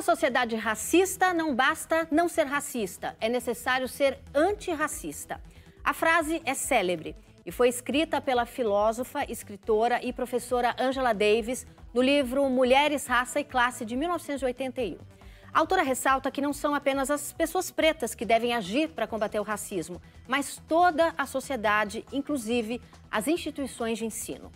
Numa sociedade racista, não basta não ser racista, é necessário ser antirracista. A frase é célebre e foi escrita pela filósofa, escritora e professora Angela Davis no livro Mulheres, Raça e Classe, de 1981. A autora ressalta que não são apenas as pessoas pretas que devem agir para combater o racismo, mas toda a sociedade, inclusive as instituições de ensino.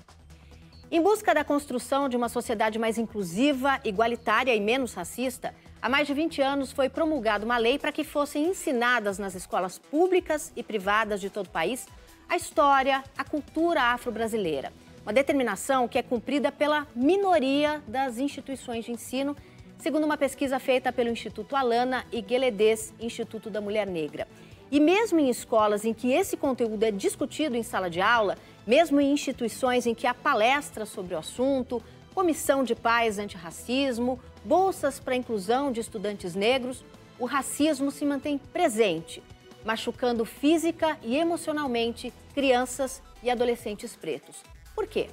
Em busca da construção de uma sociedade mais inclusiva, igualitária e menos racista, há mais de 20 anos foi promulgada uma lei para que fossem ensinadas nas escolas públicas e privadas de todo o país a história, a cultura afro-brasileira. Uma determinação que é cumprida pela minoria das instituições de ensino, segundo uma pesquisa feita pelo Instituto Alana e Gueledés, Instituto da Mulher Negra. E mesmo em escolas em que esse conteúdo é discutido em sala de aula, mesmo em instituições em que há palestras sobre o assunto, comissão de paz antirracismo, bolsas para a inclusão de estudantes negros, o racismo se mantém presente, machucando física e emocionalmente crianças e adolescentes pretos. Por quê?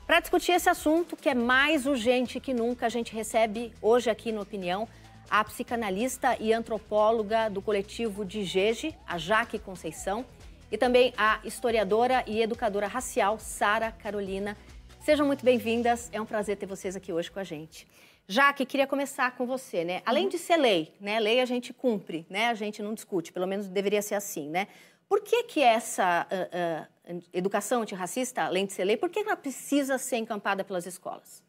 Para discutir esse assunto, que é mais urgente que nunca, a gente recebe hoje aqui no Opinião a psicanalista e antropóloga do coletivo Digege, a Jaque Conceição, e também a historiadora e educadora racial, Sara Carolina. Sejam muito bem-vindas, é um prazer ter vocês aqui hoje com a gente. Jaque, queria começar com você, né? Além de ser lei, né? Lei a gente cumpre, né? A gente não discute, pelo menos deveria ser assim, né? Por que essa educação antirracista, além de ser lei, por que ela precisa ser encampada pelas escolas?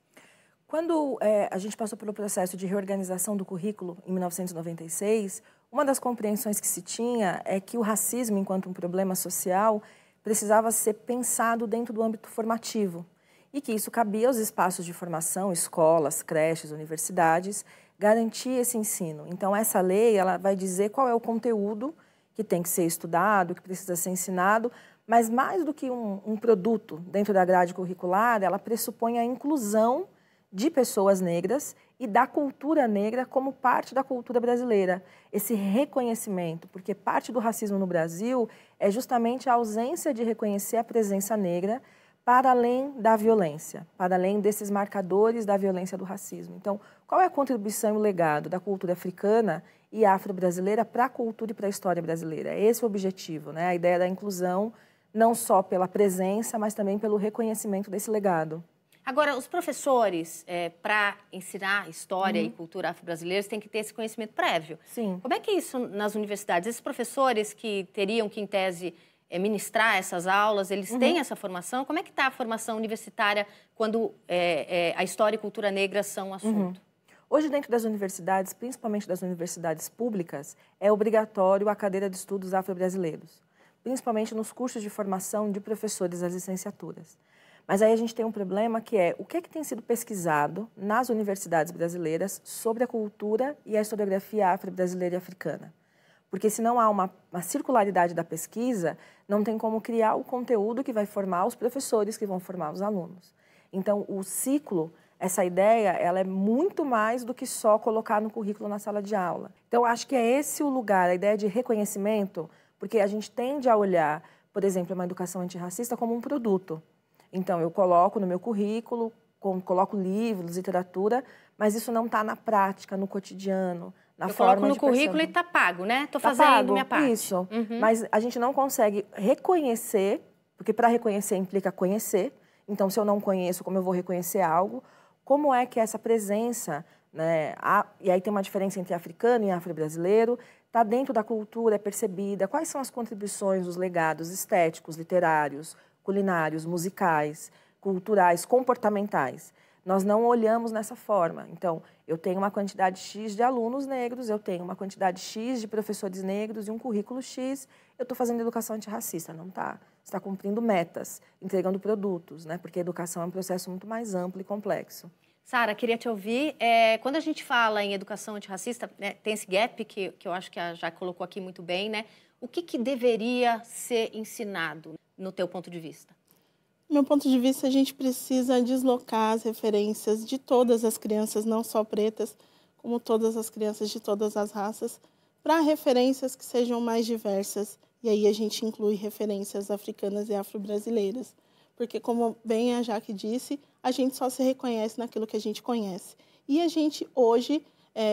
Quando a gente passou pelo processo de reorganização do currículo em 1996, uma das compreensões que se tinha é que o racismo, enquanto um problema social, precisava ser pensado dentro do âmbito formativo e que isso cabia aos espaços de formação, escolas, creches, universidades, garantir esse ensino. Então, essa lei ela vai dizer qual é o conteúdo que tem que ser estudado, que precisa ser ensinado, mas mais do que um produto dentro da grade curricular, ela pressupõe a inclusão de pessoas negras e da cultura negra como parte da cultura brasileira. Esse reconhecimento, porque parte do racismo no Brasil é justamente a ausência de reconhecer a presença negra para além da violência, para além desses marcadores da violência do racismo. Então, qual é a contribuição e o legado da cultura africana e afro-brasileira para a cultura e para a história brasileira? Esse é o objetivo, né? A ideia da inclusão, não só pela presença, mas também pelo reconhecimento desse legado. Agora, os professores, para ensinar história e cultura afro-brasileiras, têm que ter esse conhecimento prévio. Sim. Como é que é isso nas universidades? Esses professores que teriam que, em tese, ministrar essas aulas, eles têm essa formação? Como é que está a formação universitária quando a história e cultura negra são um assunto? Hoje, dentro das universidades, principalmente das universidades públicas, é obrigatório a cadeira de estudos afro-brasileiros, principalmente nos cursos de formação de professores das licenciaturas. Mas aí a gente tem um problema que é o que tem sido pesquisado nas universidades brasileiras sobre a cultura e a historiografia afro-brasileira e africana. Porque se não há uma circularidade da pesquisa, não tem como criar o conteúdo que vai formar os professores, que vão formar os alunos. Então, o ciclo, essa ideia, ela é muito mais do que só colocar no currículo na sala de aula. Então, acho que é esse o lugar, a ideia de reconhecimento, porque a gente tende a olhar, por exemplo, uma educação antirracista como um produto. Então, eu coloco no meu currículo, coloco livros, literatura, mas isso não está na prática, no cotidiano, na forma de... Eu coloco no currículo e está pago, né? Estou fazendo minha parte. Isso, mas a gente não consegue reconhecer, porque para reconhecer implica conhecer. Então, se eu não conheço, como eu vou reconhecer algo? Como é que essa presença, né? E aí tem uma diferença entre africano e afro-brasileiro, está dentro da cultura, é percebida, quais são as contribuições, os legados estéticos, literários, culinários, musicais, culturais, comportamentais. Nós não olhamos nessa forma. Então, eu tenho uma quantidade X de alunos negros, eu tenho uma quantidade X de professores negros e um currículo X, eu estou fazendo educação antirracista. Não está. Você está cumprindo metas, entregando produtos, né? Porque a educação é um processo muito mais amplo e complexo. Sara, queria te ouvir. Quando a gente fala em educação antirracista, né, tem esse gap que eu acho que a já colocou aqui muito bem, né? O que deveria ser ensinado, no teu ponto de vista? Do meu ponto de vista, a gente precisa deslocar as referências de todas as crianças, não só pretas, como todas as crianças de todas as raças, para referências que sejam mais diversas. E aí a gente inclui referências africanas e afro-brasileiras. Porque, como bem a Jaque disse, a gente só se reconhece naquilo que a gente conhece. E a gente, hoje,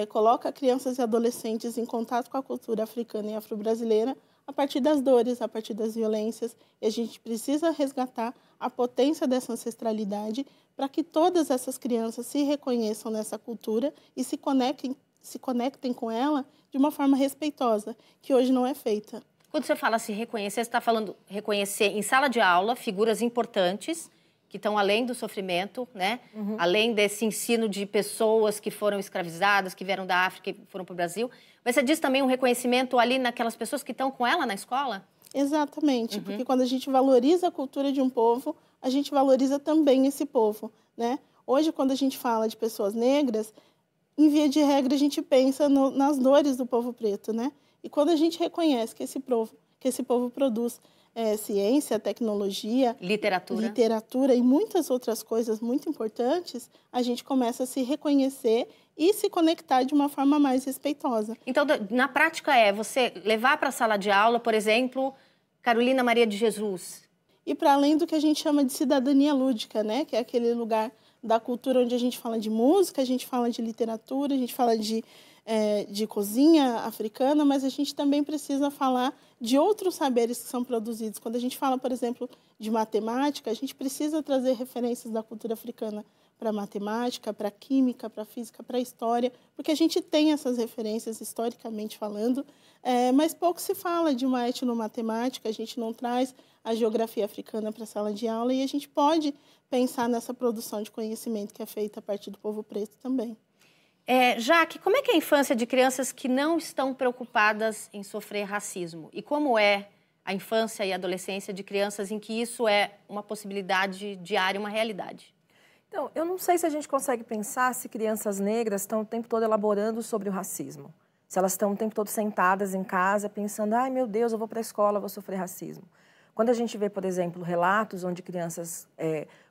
coloca crianças e adolescentes em contato com a cultura africana e afro-brasileira a partir das dores, a partir das violências. E a gente precisa resgatar a potência dessa ancestralidade para que todas essas crianças se reconheçam nessa cultura e se conectem com ela de uma forma respeitosa, que hoje não é feita. Quando você fala se reconhecer, você está falando reconhecer em sala de aula figuras importantes que estão além do sofrimento, né? Além desse ensino de pessoas que foram escravizadas, que vieram da África e foram para o Brasil. Mas você diz também um reconhecimento ali naquelas pessoas que estão com ela na escola? Exatamente, porque quando a gente valoriza a cultura de um povo, a gente valoriza também esse povo, né? Hoje, quando a gente fala de pessoas negras, em via de regra, a gente pensa nas dores do povo preto, né? E quando a gente reconhece que esse povo produz ciência, tecnologia, literatura e muitas outras coisas muito importantes, a gente começa a se reconhecer e se conectar de uma forma mais respeitosa. Então, na prática você levar para a sala de aula, por exemplo, Carolina Maria de Jesus. E para além do que a gente chama de cidadania lúdica, né? Que é aquele lugar da cultura onde a gente fala de música, a gente fala de literatura, a gente fala de cozinha africana, mas a gente também precisa falar de outros saberes que são produzidos. Quando a gente fala, por exemplo, de matemática, a gente precisa trazer referências da cultura africana para matemática, para química, para física, para história, porque a gente tem essas referências historicamente falando, mas pouco se fala de uma etnomatemática, a gente não traz a geografia africana para a sala de aula e a gente pode pensar nessa produção de conhecimento que é feita a partir do povo preto também. Jaque, como é que é a infância de crianças que não estão preocupadas em sofrer racismo? E como é a infância e a adolescência de crianças em que isso é uma possibilidade diária, uma realidade? Então, eu não sei se a gente consegue pensar se crianças negras estão o tempo todo elaborando sobre o racismo. Se elas estão o tempo todo sentadas em casa pensando, ai meu Deus, eu vou para a escola, vou sofrer racismo. Quando a gente vê, por exemplo, relatos onde crianças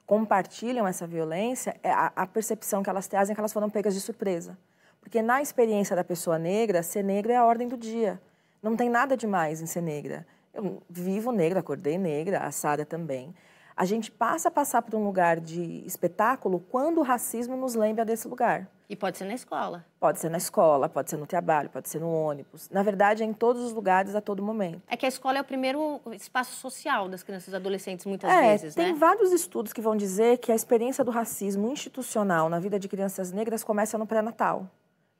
compartilham essa violência, a percepção que elas trazem é que elas foram pegas de surpresa. Porque na experiência da pessoa negra, ser negra é a ordem do dia. Não tem nada demais em ser negra. Eu vivo negra, acordei negra, a Sara também. A gente passa a passar por um lugar de espetáculo quando o racismo nos lembra desse lugar. E pode ser na escola. Pode ser na escola, pode ser no trabalho, pode ser no ônibus. Na verdade, é em todos os lugares, a todo momento. É que a escola é o primeiro espaço social das crianças e adolescentes, muitas vezes, né? Tem vários estudos que vão dizer que a experiência do racismo institucional na vida de crianças negras começa no pré-natal.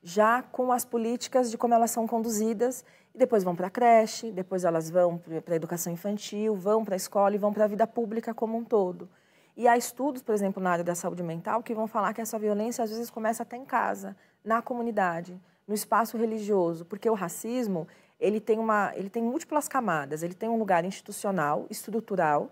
Já com as políticas de como elas são conduzidas, e depois vão para a creche, depois elas vão para a educação infantil, vão para a escola e vão para a vida pública como um todo. E há estudos, por exemplo, na área da saúde mental, que vão falar que essa violência às vezes começa até em casa, na comunidade, no espaço religioso, porque o racismo ele tem múltiplas camadas, ele tem um lugar institucional, estrutural,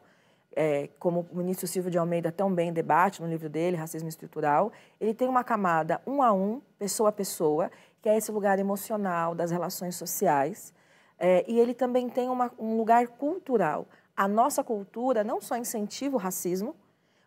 como o ministro Silvio de Almeida tão bem debate no livro dele, Racismo Estrutural, ele tem uma camada um a um, pessoa a pessoa, que é esse lugar emocional das relações sociais, e ele também tem um lugar cultural. A nossa cultura não só incentiva o racismo,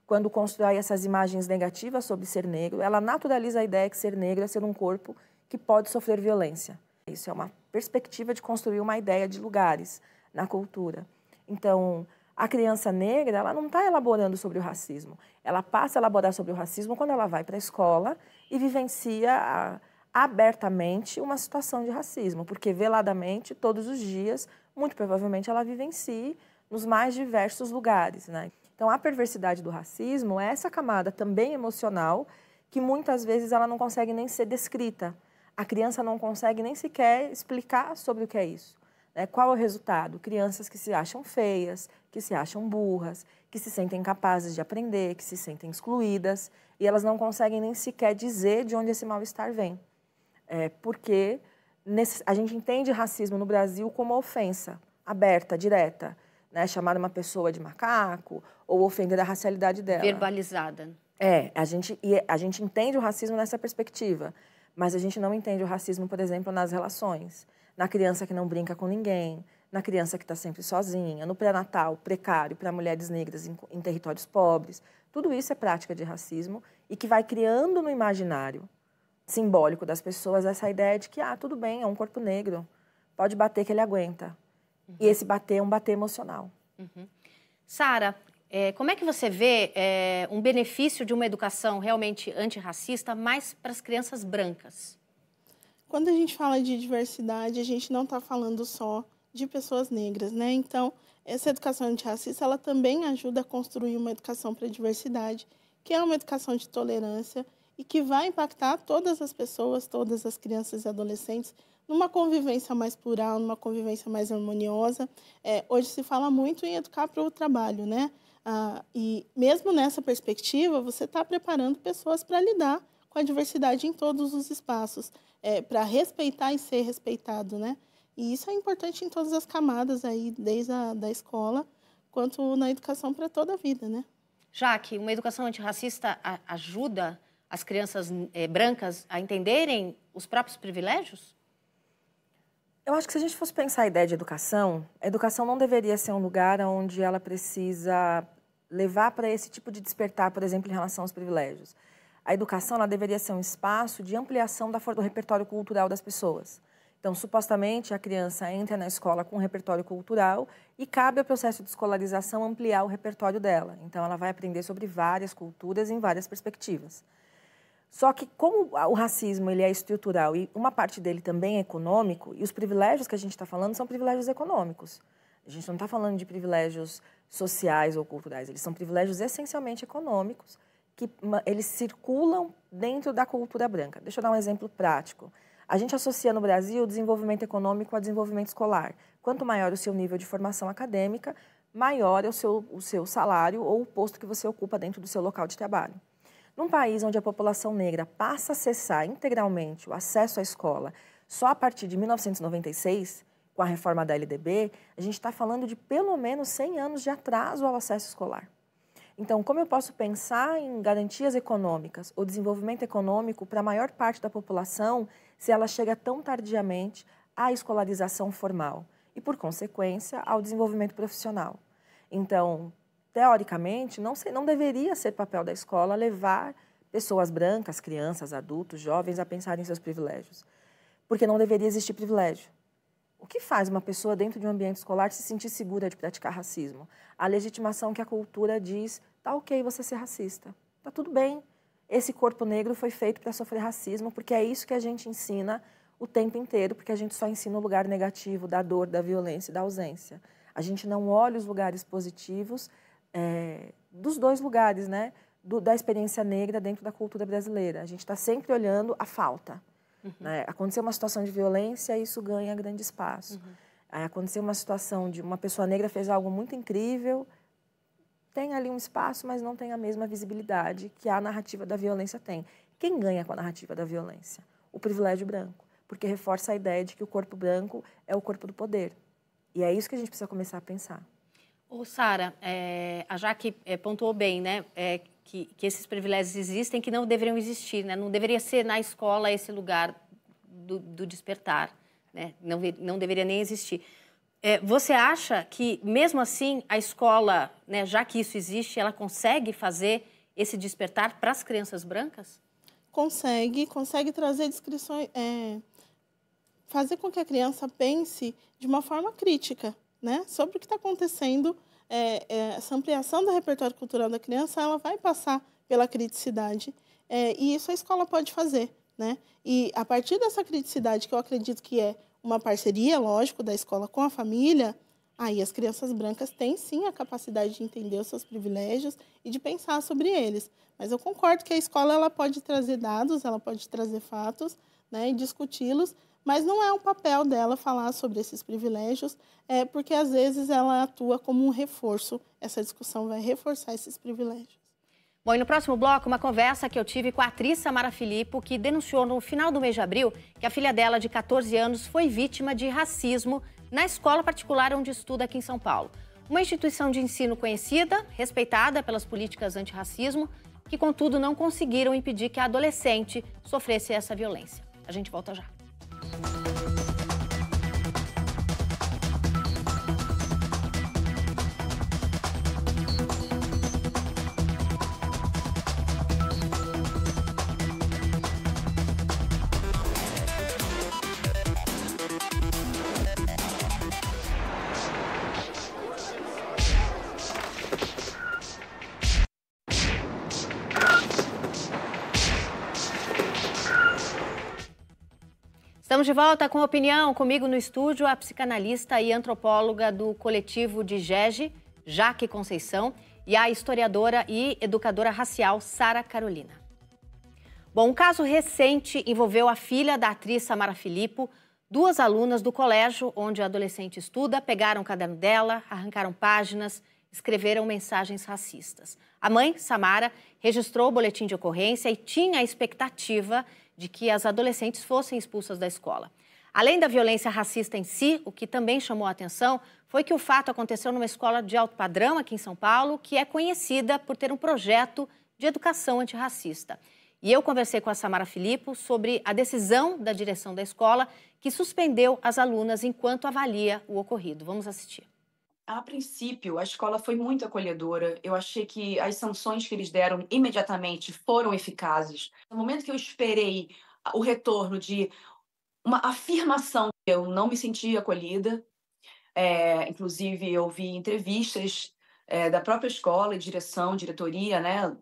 quando constrói essas imagens negativas sobre ser negro, ela naturaliza a ideia que ser negro é ser um corpo que pode sofrer violência. Isso é uma perspectiva de construir uma ideia de lugares na cultura. Então, a criança negra, ela não está elaborando sobre o racismo. Ela passa a elaborar sobre o racismo quando ela vai para a escola e vivencia abertamente uma situação de racismo, porque veladamente, todos os dias, muito provavelmente ela vivencia nos mais diversos lugares, né? Então, a perversidade do racismo é essa camada também emocional que muitas vezes ela não consegue nem ser descrita. A criança não consegue nem sequer explicar sobre o que é isso. Qual é o resultado? Crianças que se acham feias, que se acham burras, que se sentem incapazes de aprender, que se sentem excluídas, e elas não conseguem nem sequer dizer de onde esse mal-estar vem. Porque a gente entende racismo no Brasil como ofensa aberta, direta, né? Chamar uma pessoa de macaco ou ofender a racialidade dela. Verbalizada. A gente entende o racismo nessa perspectiva, mas a gente não entende o racismo, por exemplo, nas relações. Na criança que não brinca com ninguém, na criança que está sempre sozinha, no pré-natal precário para mulheres negras em territórios pobres. Tudo isso é prática de racismo e que vai criando no imaginário simbólico das pessoas essa ideia de que, tudo bem, é um corpo negro, pode bater que ele aguenta. E esse bater é um bater emocional. Sara, Como é que você vê um benefício de uma educação realmente antirracista mais para as crianças brancas? Quando a gente fala de diversidade, a gente não está falando só de pessoas negras, né? Então, essa educação antirracista, ela também ajuda a construir uma educação para a diversidade, que é uma educação de tolerância e que vai impactar todas as pessoas, todas as crianças e adolescentes, numa convivência mais plural, numa convivência mais harmoniosa. Hoje se fala muito em educar para o trabalho, né? E mesmo nessa perspectiva, você está preparando pessoas para lidar com a diversidade em todos os espaços, para respeitar e ser respeitado, né? E isso é importante em todas as camadas, aí, desde da escola, quanto na educação para toda a vida, né? Jaque, uma educação antirracista ajuda as crianças brancas a entenderem os próprios privilégios? Eu acho que se a gente fosse pensar a ideia de educação, a educação não deveria ser um lugar onde ela precisa levar para esse tipo de despertar, por exemplo, em relação aos privilégios. A educação ela deveria ser um espaço de ampliação do repertório cultural das pessoas. Então, supostamente, a criança entra na escola com um repertório cultural e cabe ao processo de escolarização ampliar o repertório dela. Então, ela vai aprender sobre várias culturas em várias perspectivas. Só que, como o racismo ele é estrutural e uma parte dele também é econômico, e os privilégios que a gente está falando são privilégios econômicos. A gente não está falando de privilégios sociais ou culturais, eles são privilégios essencialmente econômicos, que eles circulam dentro da cultura branca. Deixa eu dar um exemplo prático. A gente associa no Brasil o desenvolvimento econômico a desenvolvimento escolar. Quanto maior o seu nível de formação acadêmica, maior é o seu salário ou o posto que você ocupa dentro do seu local de trabalho. Num país onde a população negra passa a acessar integralmente o acesso à escola só a partir de 1996, com a reforma da LDB, a gente está falando de pelo menos 100 anos de atraso ao acesso escolar. Então, como eu posso pensar em garantias econômicas ou desenvolvimento econômico para a maior parte da população se ela chega tão tardiamente à escolarização formal e, por consequência, ao desenvolvimento profissional? Então, teoricamente, não deveria ser papel da escola levar pessoas brancas, crianças, adultos, jovens a pensar em seus privilégios, porque não deveria existir privilégio. O que faz uma pessoa dentro de um ambiente escolar se sentir segura de praticar racismo? A legitimação que a cultura diz, tá ok você ser racista, tá tudo bem. Esse corpo negro foi feito para sofrer racismo, porque é isso que a gente ensina o tempo inteiro, porque a gente só ensina o lugar negativo da dor, da violência e da ausência. A gente não olha os lugares positivos dos dois lugares, né? Da experiência negra dentro da cultura brasileira. A gente está sempre olhando a falta. Né? Aconteceu uma situação de violência, isso ganha grande espaço. Aconteceu uma situação de uma pessoa negra fez algo muito incrível, tem ali um espaço, mas não tem a mesma visibilidade que a narrativa da violência tem. Quem ganha com a narrativa da violência? O privilégio branco, porque reforça a ideia de que o corpo branco é o corpo do poder. E é isso que a gente precisa começar a pensar. Ô, Sara, a Jaque pontuou bem, né? Que esses privilégios existem, que não deveriam existir, né? Não deveria ser na escola esse lugar do despertar, né? Não deveria nem existir. Você acha que, mesmo assim, a escola, né, já que isso existe, ela consegue fazer esse despertar para as crianças brancas? Consegue trazer descrições, fazer com que a criança pense de uma forma crítica, né, sobre o que está acontecendo. Essa ampliação do repertório cultural da criança, ela vai passar pela criticidade, e isso a escola pode fazer, né? E a partir dessa criticidade, que eu acredito que é uma parceria, lógico, da escola com a família, aí as crianças brancas têm sim a capacidade de entender os seus privilégios e de pensar sobre eles. Mas eu concordo que a escola ela pode trazer dados, ela pode trazer fatos, né, e discuti-los, mas não é o papel dela falar sobre esses privilégios, porque às vezes ela atua como um reforço. Essa discussão vai reforçar esses privilégios. Bom, e no próximo bloco, uma conversa que eu tive com a atriz Samara Filippo, que denunciou no final do mês de abril que a filha dela, de 14 anos, foi vítima de racismo na escola particular onde estuda aqui em São Paulo. Uma instituição de ensino conhecida, respeitada pelas políticas antirracismo, que, contudo, não conseguiram impedir que a adolescente sofresse essa violência. A gente volta já. Estamos de volta com opinião. Comigo no estúdio a psicanalista e antropóloga do coletivo de GEGE, Jaque Conceição, e a historiadora e educadora racial Sara Carolina. Bom, um caso recente envolveu a filha da atriz Samara Filippo. Duas alunas do colégio onde a adolescente estuda pegaram o caderno dela, arrancaram páginas, escreveram mensagens racistas. A mãe, Samara, registrou o boletim de ocorrência e tinha a expectativa de que as adolescentes fossem expulsas da escola. Além da violência racista em si, o que também chamou a atenção foi que o fato aconteceu numa escola de alto padrão aqui em São Paulo, que é conhecida por ter um projeto de educação antirracista. E eu conversei com a Samara Filippo sobre a decisão da direção da escola que suspendeu as alunas enquanto avalia o ocorrido. Vamos assistir. A princípio, a escola foi muito acolhedora. Eu achei que as sanções que eles deram imediatamente foram eficazes. No momento que eu esperei o retorno de uma afirmação, eu não me sentia acolhida. Inclusive, eu vi entrevistas da própria escola, direção, diretoria, né?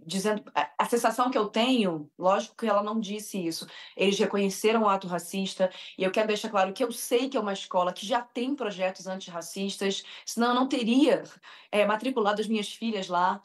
Dizendo a sensação que eu tenho, lógico que ela não disse isso, eles reconheceram o ato racista, e eu quero deixar claro que eu sei que é uma escola que já tem projetos antirracistas, senão eu não teria matriculado as minhas filhas lá.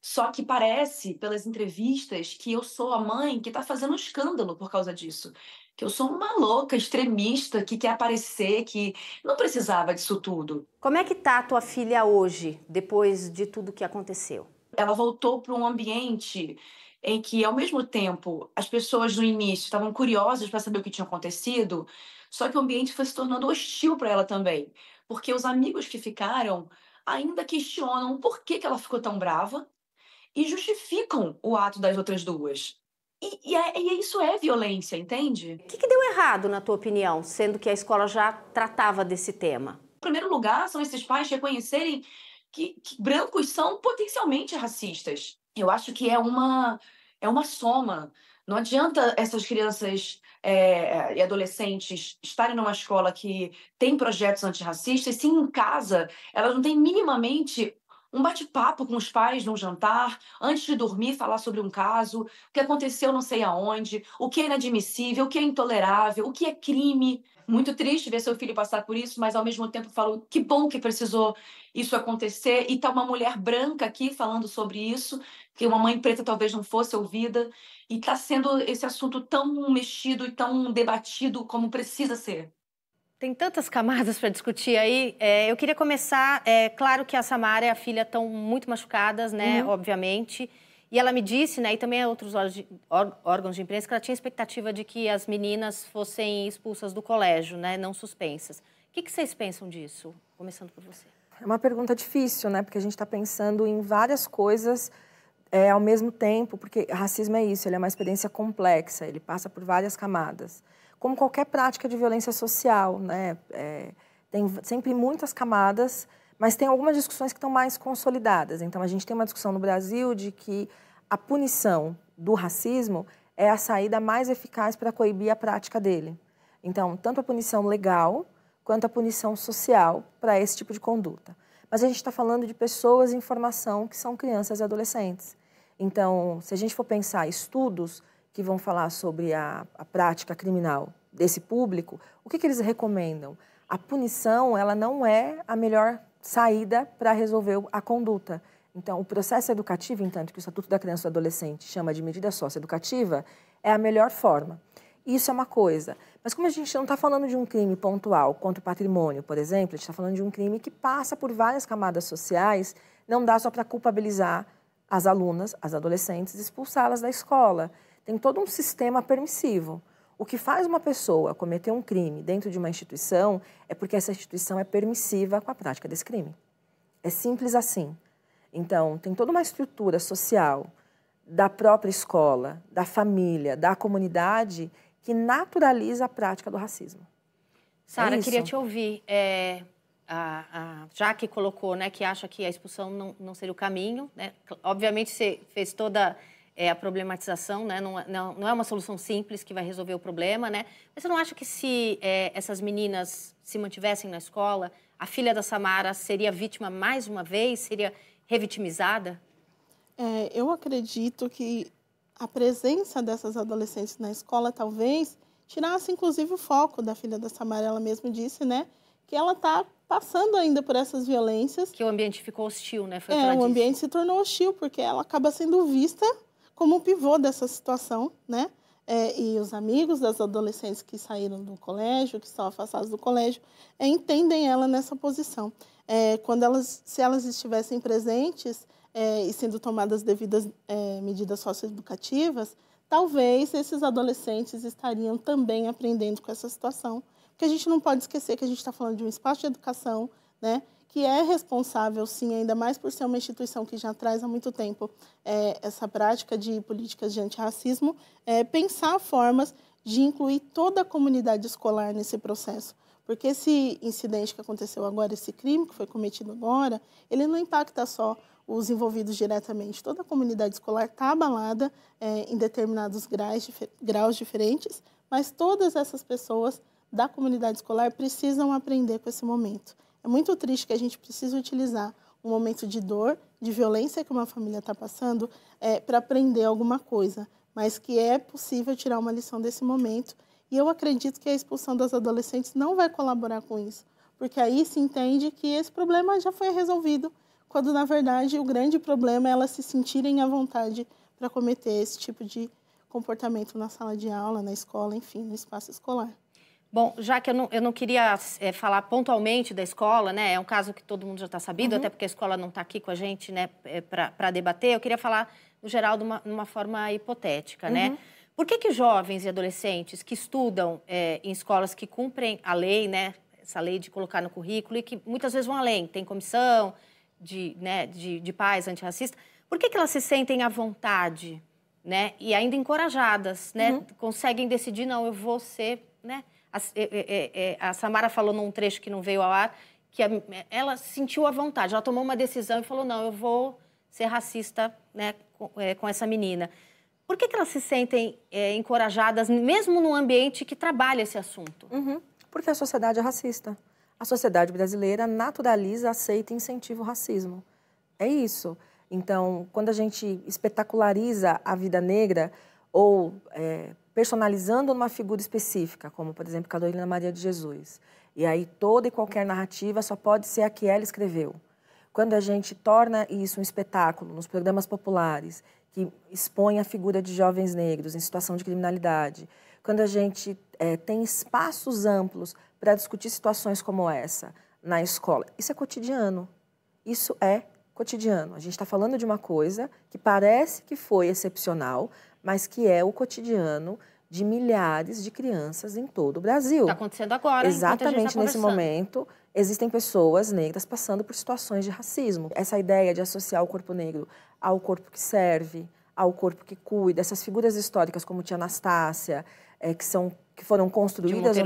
Só que parece, pelas entrevistas, que eu sou a mãe que está fazendo um escândalo por causa disso. Que eu sou uma louca, extremista, que quer aparecer, que não precisava disso tudo. Como é que está a tua filha hoje, depois de tudo que aconteceu? Ela voltou para um ambiente em que, ao mesmo tempo, as pessoas no início estavam curiosas para saber o que tinha acontecido, só que o ambiente foi se tornando hostil para ela também. Porque os amigos que ficaram ainda questionam por que ela ficou tão brava e justificam o ato das outras duas. E isso é violência, entende? O que deu errado, na tua opinião, sendo que a escola já tratava desse tema? Em primeiro lugar, são esses pais reconhecerem que brancos são potencialmente racistas. Eu acho que é uma soma. Não adianta essas crianças e adolescentes estarem numa escola que tem projetos antirracistas, se em casa elas não têm minimamente um bate-papo com os pais num jantar, antes de dormir, falar sobre um caso, o que aconteceu não sei aonde, o que é inadmissível, o que é intolerável, o que é crime. Muito triste ver seu filho passar por isso, mas ao mesmo tempo falo que bom que precisou isso acontecer. E tá uma mulher branca aqui falando sobre isso, que uma mãe preta talvez não fosse ouvida. E está sendo esse assunto tão mexido e tão debatido como precisa ser. Tem tantas camadas para discutir aí. Eu queria começar, claro que a Samara e a filha estão muito machucadas, né, obviamente. E ela me disse, né, e também outros órgãos de imprensa, que ela tinha expectativa de que as meninas fossem expulsas do colégio, né, não suspensas. O que vocês pensam disso? Começando por você. É uma pergunta difícil, né, porque a gente está pensando em várias coisas ao mesmo tempo, porque racismo é isso, ele é uma experiência complexa, ele passa por várias camadas. Como qualquer prática de violência social, né? Tem sempre muitas camadas, mas tem algumas discussões que estão mais consolidadas. Então, a gente tem uma discussão no Brasil de que a punição do racismo é a saída mais eficaz para coibir a prática dele. Então, tanto a punição legal quanto a punição social para esse tipo de conduta. Mas a gente está falando de pessoas em formação que são crianças e adolescentes. Então, se a gente for pensar estudos que vão falar sobre a prática criminal desse público, o que eles recomendam? A punição, ela não é a melhor saída para resolver a conduta. Então, o processo educativo, entanto que o Estatuto da Criança e do Adolescente chama de medida socioeducativa, é a melhor forma. Isso é uma coisa. Mas como a gente não está falando de um crime pontual contra o patrimônio, por exemplo, a gente está falando de um crime que passa por várias camadas sociais, não dá só para culpabilizar as alunas, as adolescentes, e expulsá-las da escola. Tem todo um sistema permissivo. O que faz uma pessoa cometer um crime dentro de uma instituição é porque essa instituição é permissiva com a prática desse crime. É simples assim. Então, tem toda uma estrutura social da própria escola, da família, da comunidade, que naturaliza a prática do racismo. Sara, queria te ouvir. A Jaque colocou, né, que acha que a expulsão não seria o caminho, né? Obviamente, você fez toda a problematização, né? Não é uma solução simples que vai resolver o problema, né? Mas você não acha que se essas meninas se mantivessem na escola, a filha da Samara seria vítima mais uma vez, seria revitimizada? Eu acredito que a presença dessas adolescentes na escola talvez tirasse, inclusive, o foco da filha da Samara. Ela mesma disse, né, que ela está passando ainda por essas violências. Que o ambiente ficou hostil, né? Foi o ambiente se tornou hostil, porque ela acaba sendo vista como um pivô dessa situação, né? E os amigos das adolescentes que saíram do colégio, que estão afastados do colégio, entendem ela nessa posição. Se elas estivessem presentes e sendo tomadas devidas medidas socioeducativas, talvez esses adolescentes estariam também aprendendo com essa situação. Porque a gente não pode esquecer que a gente está falando de um espaço de educação, né, que é responsável, sim, ainda mais por ser uma instituição que já traz há muito tempo essa prática de políticas de antirracismo, pensar formas de incluir toda a comunidade escolar nesse processo. Porque esse incidente que aconteceu agora, esse crime que foi cometido agora, ele não impacta só os envolvidos diretamente. Toda a comunidade escolar está abalada em determinados graus diferentes, mas todas essas pessoas da comunidade escolar precisam aprender com esse momento. É muito triste que a gente precise utilizar um momento de dor, de violência que uma família está passando para aprender alguma coisa, mas que é possível tirar uma lição desse momento. E eu acredito que a expulsão das adolescentes não vai colaborar com isso, porque aí se entende que esse problema já foi resolvido, quando, na verdade, o grande problema é elas se sentirem à vontade para cometer esse tipo de comportamento na sala de aula, na escola, enfim, no espaço escolar. Bom, já que eu não queria falar pontualmente da escola, né? É um caso que todo mundo já está sabido, até porque a escola não está aqui com a gente, né, para debater. Eu queria falar, no geral, de uma forma hipotética, né? Por que jovens e adolescentes que estudam em escolas que cumprem a lei, né? Essa lei de colocar no currículo e que muitas vezes vão além, tem comissão de pais antirracistas, por que elas se sentem à vontade, né? E ainda encorajadas, né? Conseguem decidir, não, eu vou ser, né? A Samara falou num trecho que não veio ao ar, que ela sentiu a vontade, ela tomou uma decisão e falou, não, eu vou ser racista, né, com essa menina. Por que elas se sentem encorajadas, mesmo num ambiente que trabalha esse assunto? Porque a sociedade é racista. A sociedade brasileira naturaliza, aceita e incentiva o racismo. É isso. Então, quando a gente espetaculariza a vida negra ou personalizando uma figura específica, como, por exemplo, Carolina Maria de Jesus, e aí toda e qualquer narrativa só pode ser a que ela escreveu. Quando a gente torna isso um espetáculo nos programas populares, que expõe a figura de jovens negros em situação de criminalidade, quando a gente tem espaços amplos para discutir situações como essa na escola, isso é cotidiano. Isso é cotidiano. A gente está falando de uma coisa que parece que foi excepcional, mas que é o cotidiano de milhares de crianças em todo o Brasil. Está acontecendo agora, exatamente nesse momento, existem pessoas negras passando por situações de racismo. Essa ideia de associar o corpo negro ao corpo que serve, ao corpo que cuida, essas figuras históricas como Tia Anastácia, que foram construídas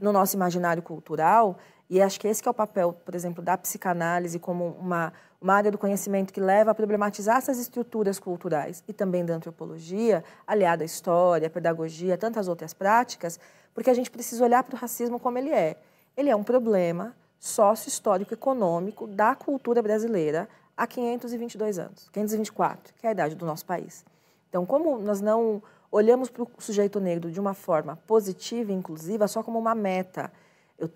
no nosso imaginário cultural, e acho que esse que é o papel, por exemplo, da psicanálise como uma área do conhecimento que leva a problematizar essas estruturas culturais e também da antropologia, aliada à história, à pedagogia, tantas outras práticas, porque a gente precisa olhar para o racismo como ele é. Ele é um problema sócio-histórico econômico da cultura brasileira há 522 anos, 524, que é a idade do nosso país. Então, como nós não olhamos para o sujeito negro de uma forma positiva e inclusiva, só como uma meta.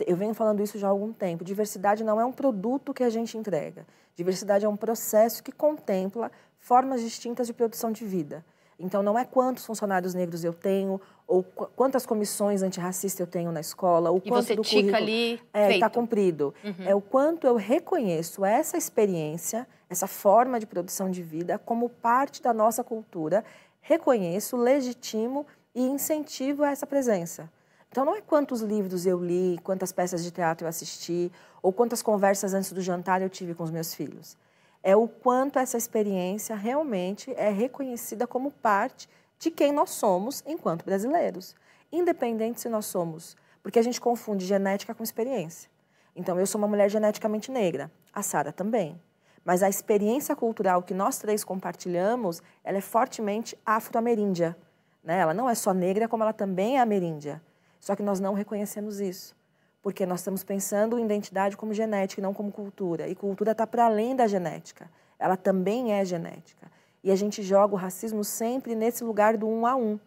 Eu venho falando isso já há algum tempo. Diversidade não é um produto que a gente entrega. Diversidade é um processo que contempla formas distintas de produção de vida. Então, não é quantos funcionários negros eu tenho, ou quantas comissões antirracistas eu tenho na escola, ou quanto você do tica currículo ali, está cumprido. É o quanto eu reconheço essa experiência, essa forma de produção de vida como parte da nossa cultura, reconheço, legitimo e incentivo essa presença. Então, não é quantos livros eu li, quantas peças de teatro eu assisti, ou quantas conversas antes do jantar eu tive com os meus filhos. É o quanto essa experiência realmente é reconhecida como parte de quem nós somos enquanto brasileiros. Independente se nós somos... Porque a gente confunde genética com experiência. Então, eu sou uma mulher geneticamente negra, a Sara também. Mas a experiência cultural que nós três compartilhamos, ela é fortemente afro-ameríndia, né? Ela não é só negra, como ela também é ameríndia. Só que nós não reconhecemos isso, porque nós estamos pensando em identidade como genética e não como cultura. E cultura está para além da genética, ela também é genética. E a gente joga o racismo sempre nesse lugar do 1 a 1.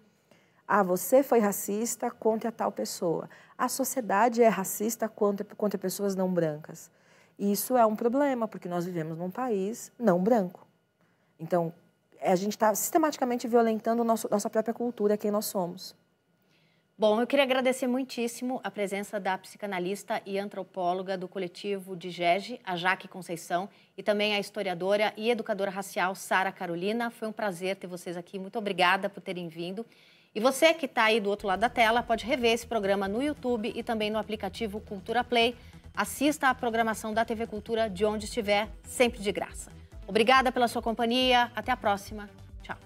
Ah, você foi racista contra tal pessoa. A sociedade é racista contra pessoas não brancas. E isso é um problema, porque nós vivemos num país não branco. Então, a gente está sistematicamente violentando nossa própria cultura, quem nós somos. Bom, eu queria agradecer muitíssimo a presença da psicanalista e antropóloga do coletivo de GEG, a Jaque Conceição, e também a historiadora e educadora racial Sara Carolina. Foi um prazer ter vocês aqui. Muito obrigada por terem vindo. E você que está aí do outro lado da tela pode rever esse programa no YouTube e também no aplicativo Cultura Play. Assista à programação da TV Cultura de onde estiver, sempre de graça. Obrigada pela sua companhia. Até a próxima. Tchau.